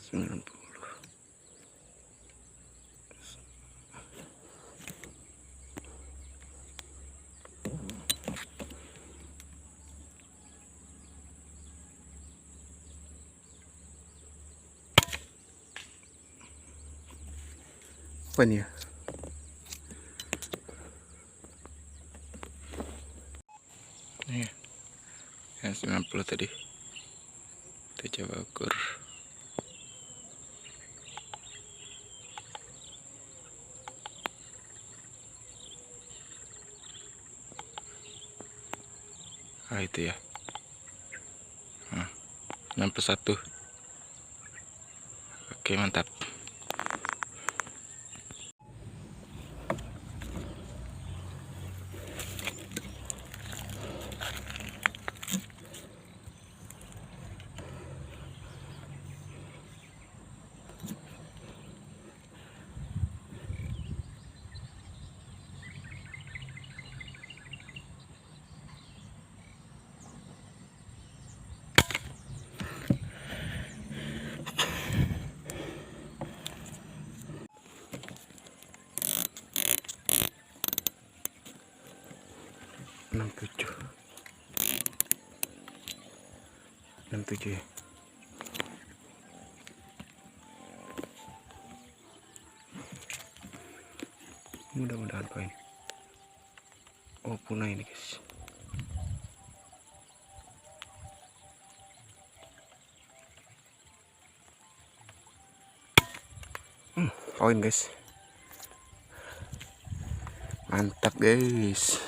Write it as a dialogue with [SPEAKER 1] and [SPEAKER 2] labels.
[SPEAKER 1] 90. Apa nih ya? Nih, yang 90 tadi. Kita coba ukur. Ah, itu ya. Nah, 61. Oke, mantap. Enam tujuh ya. Mudah-mudahan poin. Oh, punah ini guys. Poin guys. Mantap guys.